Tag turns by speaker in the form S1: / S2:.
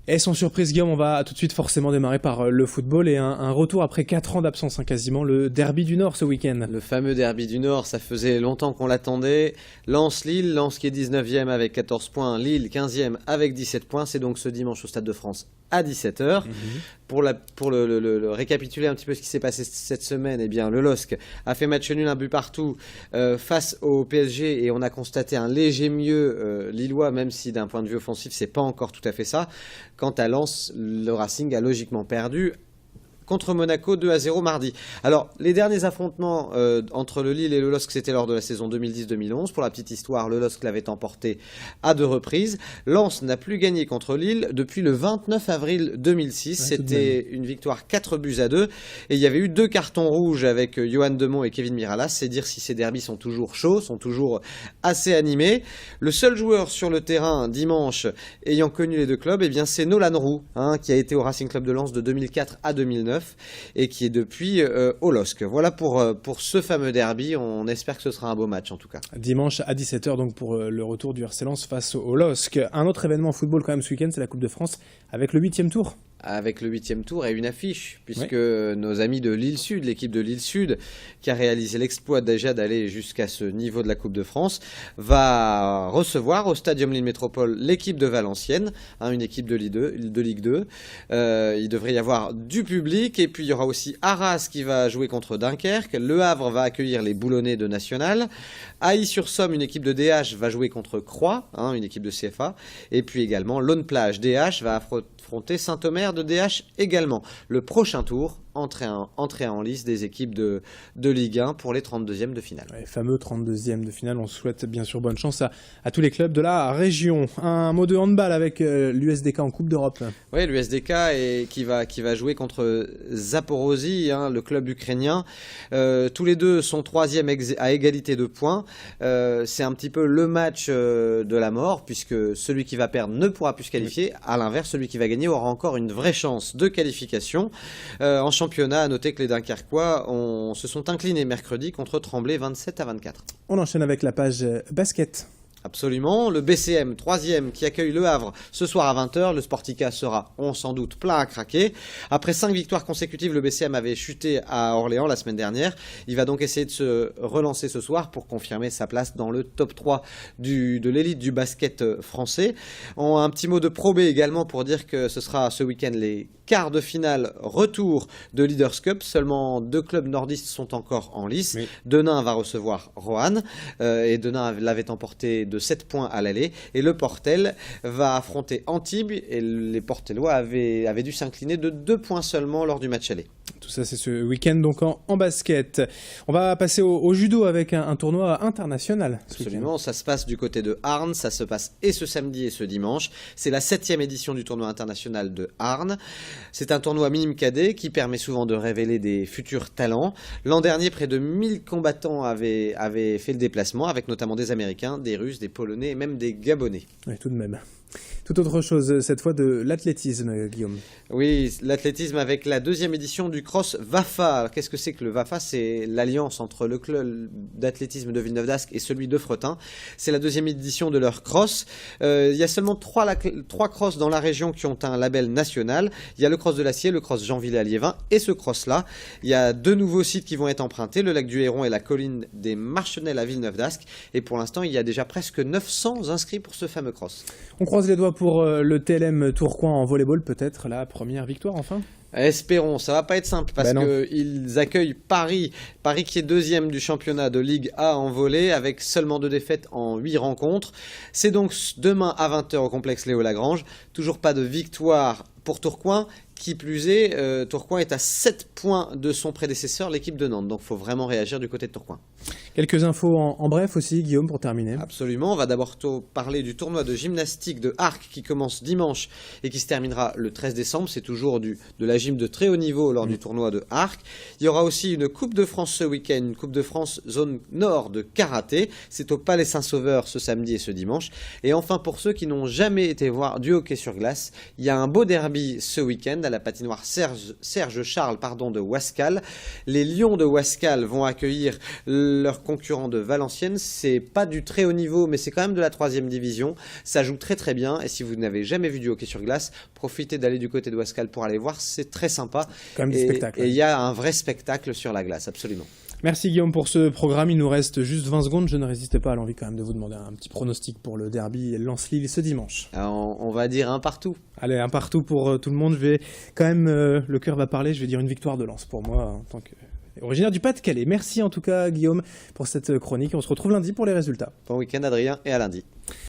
S1: Et sans surprise, Guillaume, on va tout de suite forcément démarrer par le football et un retour après 4 ans d'absence, quasiment, le derby du Nord ce week-end.
S2: Le fameux derby du Nord, ça faisait longtemps qu'on l'attendait. Lens-Lille, Lens qui est 19e avec 14 points, Lille 15e avec 17 points. C'est donc ce dimanche au Stade de France à 17h. Pour le récapituler un petit peu ce qui s'est passé cette semaine, eh bien, le LOSC a fait match nul, un but partout face au PSG et on a constaté un léger mieux lillois, même si d'un point de vue offensif, c'est pas encore tout à fait ça. Quant à Lens, le Racing a logiquement perdu contre Monaco 2-0 mardi. Alors, les derniers affrontements entre le Lille et le LOSC, c'était lors de la saison 2010-2011. Pour la petite histoire, le LOSC l'avait emporté à 2 reprises. Lens n'a plus gagné contre Lille depuis le 29 avril 2006. C'était une victoire 4-2. Et il y avait eu 2 cartons rouges avec Johan Demont et Kevin Miralas. C'est dire si ces derbys sont toujours chauds, sont toujours assez animés. Le seul joueur sur le terrain dimanche ayant connu les deux clubs, eh bien, c'est Nolan Roux, qui a été au Racing Club de Lens de 2004 à 2009. Et qui est depuis au LOSC. Voilà pour ce fameux derby. On espère que ce sera un beau match en tout cas.
S1: Dimanche à 17h donc pour le retour du RC Lens face au LOSC. Un autre événement en football quand même ce week-end, c'est la Coupe de France avec le 8e tour.
S2: Avec le 8e tour et une affiche, puisque nos amis de Lille Sud, l'équipe de Lille Sud, qui a réalisé l'exploit déjà d'aller jusqu'à ce niveau de la Coupe de France, va recevoir au Stadium Lille Métropole l'équipe de Valenciennes, une équipe de Ligue 2. Il devrait y avoir du public, et puis il y aura aussi Arras qui va jouer contre Dunkerque, Le Havre va accueillir les Boulonnais de National, Ailly-sur-Somme, une équipe de DH, va jouer contre Croix, une équipe de CFA, et puis également Laune-Plage DH va affronter Saint-Omer de DH également. Le prochain tour, entrée en lice des équipes de Ligue 1 pour les 32e de finale.
S1: Les fameux 32e de finale, on souhaite bien sûr bonne chance à tous les clubs de la région. Un mot de handball avec l'USDK en Coupe d'Europe.
S2: Oui, l'USDK qui va jouer contre Zaporozhye, le club ukrainien. Tous les deux sont 3e à égalité de points. C'est un petit peu le match de la mort, puisque celui qui va perdre ne pourra plus se qualifier. À l'inverse, celui qui va gagner aura encore une vraie chance de qualification. En championnat, à noter que les Dunkerquois se sont inclinés mercredi contre Tremblay 27-24.
S1: On enchaîne avec la page basket.
S2: Absolument, le BCM 3e qui accueille Le Havre ce soir à 20h, le Sportica sera, on s'en doute, plein à craquer. Après 5 victoires consécutives, le BCM avait chuté à Orléans la semaine dernière. Il va donc essayer de se relancer ce soir pour confirmer sa place dans le top 3 de l'élite du basket français. Un petit mot de Pro B également pour dire que ce sera ce week-end les quarts de finale retour de Leaders Cup. Seulement 2 clubs nordistes sont encore en lice. Oui. Denain va recevoir Roanne et Denain l'avait emporté de 7 points à l'aller. Et le Portel va affronter Antibes et les Portelois avaient dû s'incliner de 2 points seulement lors du match aller.
S1: Tout ça, c'est ce week-end donc en basket. On va passer au judo avec un tournoi international.
S2: Absolument, ça se passe du côté de Arnes, ça se passe et ce samedi et ce dimanche. C'est la 7e édition du tournoi international de Arnes. C'est un tournoi minime cadet qui permet souvent de révéler des futurs talents. L'an dernier, près de 1000 combattants avaient fait le déplacement, avec notamment des Américains, des Russes, des Polonais et même des Gabonais.
S1: Oui, tout de même. Tout autre chose, cette fois de l'athlétisme, Guillaume.
S2: Oui, l'athlétisme avec la 2e édition du Cross Vafa. Alors, qu'est-ce que c'est que le Vafa? C'est l'alliance entre le club d'athlétisme de Villeneuve d'Ascq et celui de Fretin. C'est la 2e édition de leur cross. Il y a seulement 3 crosses dans la région qui ont un label national. Il y a le cross de l'Acier, le cross Jean-Villers-à-Liévin et ce cross-là. Il y a 2 nouveaux sites qui vont être empruntés, le lac du Héron et la colline des Marchenelles à Villeneuve d'Ascq. Et pour l'instant, il y a déjà presque 900 inscrits pour ce fameux cross.
S1: On croise les doigts pour le TLM Tourcoing en volleyball, peut-être la première victoire enfin.
S2: Espérons, ça va pas être simple parce qu'ils accueillent Paris qui est 2e du championnat de Ligue A en volley avec seulement 2 défaites en 8 rencontres. C'est donc demain à 20h au complexe Léo Lagrange. Toujours pas de victoire pour Tourcoing. Qui plus est, Tourcoing est à 7 points de son prédécesseur, l'équipe de Nantes. Donc il faut vraiment réagir du côté de Tourcoing.
S1: Quelques infos en bref aussi, Guillaume, pour terminer.
S2: Absolument, on va d'abord parler du tournoi de gymnastique de Arc qui commence dimanche et qui se terminera le 13 décembre. C'est toujours de la gym de très haut niveau lors du tournoi de Arc. Il y aura aussi une Coupe de France ce week-end, une Coupe de France zone nord de karaté. C'est au Palais Saint-Sauveur ce samedi et ce dimanche. Et enfin, pour ceux qui n'ont jamais été voir du hockey sur glace, il y a un beau derby ce week-end à la patinoire Serge Charles de Wascal. Les Lions de Wascal vont accueillir leurs concurrents de Valenciennes. C'est pas du très haut niveau, mais c'est quand même de la 3e division. Ça joue très très bien. Et si vous n'avez jamais vu du hockey sur glace, profitez d'aller du côté de Wascal pour aller voir. C'est très sympa.
S1: Quand même du spectacle.
S2: Et il y a un vrai spectacle sur la glace, absolument.
S1: Merci Guillaume pour ce programme. Il nous reste juste 20 secondes. Je ne résiste pas à l'envie quand même de vous demander un petit pronostic pour le derby Lens-Lille ce dimanche.
S2: Alors, on va dire un partout.
S1: Allez, un partout pour tout le monde. Je vais quand même, le cœur va parler. Je vais dire une victoire de Lens pour moi en tant qu'originaire du Pas-de-Calais. Merci en tout cas Guillaume pour cette chronique. On se retrouve lundi pour les résultats.
S2: Bon week-end Adrien et à lundi.